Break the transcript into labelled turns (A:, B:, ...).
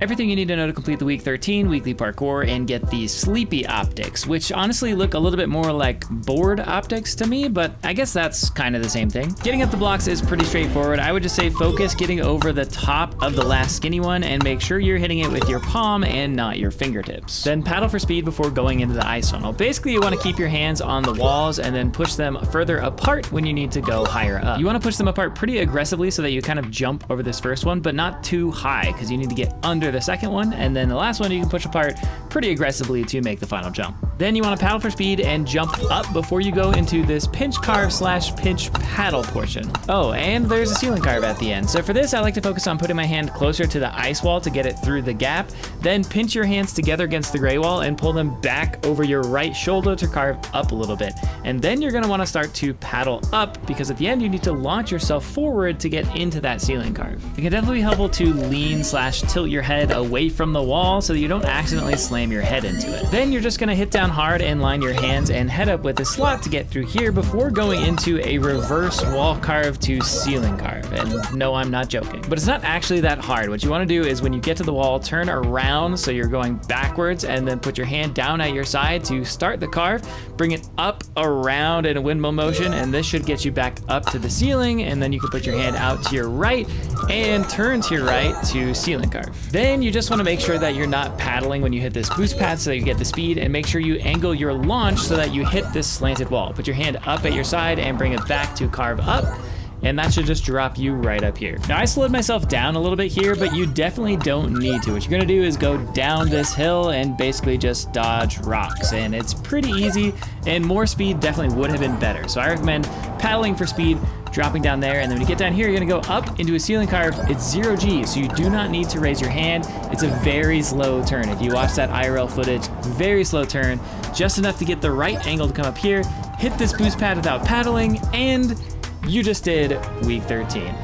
A: Everything you need to know to complete the week 13 weekly parkour and get these sleepy optics, which honestly look a little bit more like bored optics to me, but I guess that's kind of the same thing. Getting up the blocks is pretty straightforward. I would just say focus getting over the top of the last skinny one and make sure you're hitting it with your palm and not your fingertips. Then paddle for speed before going into the ice funnel. Basically, you want to keep your hands on the walls and then push them further apart when you need to go higher up. You want to push them apart pretty aggressively so that you kind of jump over this first one, but not too high because you need to get under the second one, and then the last one you can push apart pretty aggressively to make the final jump. Then you want to paddle for speed and jump up before you go into this pinch carve / pinch paddle portion. Oh, and there's a ceiling carve at the end. So for this, I like to focus on putting my hand closer to the ice wall to get it through the gap. Then pinch your hands together against the gray wall and pull them back over your right shoulder to carve up a little bit. And then you're going to want to start to paddle up because at the end you need to launch yourself forward to get into that ceiling carve. It can definitely be helpful to lean / tilt your head away from the wall so that you don't accidentally slam your head into it. Then you're just going to hit down hard and line your hands and head up with a slot to get through here before going into a reverse wall carve to ceiling carve. And no, I'm not joking. But it's not actually that hard. What you want to do is when you get to the wall, turn around so you're going backwards and then put your hand down at your side to start the carve, bring it up around in a windmill motion, and this should get you back up to the ceiling, and then you can put your hand out to your right and turn to your right to ceiling carve. Then you just want to make sure that you're not paddling when you hit this boost pad so that you get the speed, and make sure you angle your launch so that you hit this slanted wall. Put your hand up at your side and bring it back to carve up, and that should just drop you right up here. Now I slowed myself down a little bit here, but you definitely don't need to. What you're gonna do is go down this hill and basically just dodge rocks, and it's pretty easy, and more speed definitely would have been better. So I recommend paddling for speed, dropping down there, and then when you get down here, you're gonna go up into a ceiling carve. It's 0 G, so you do not need to raise your hand. It's a very slow turn. If you watch that IRL footage, very slow turn, just enough to get the right angle to come up here, hit this boost pad without paddling, and you just did week 13.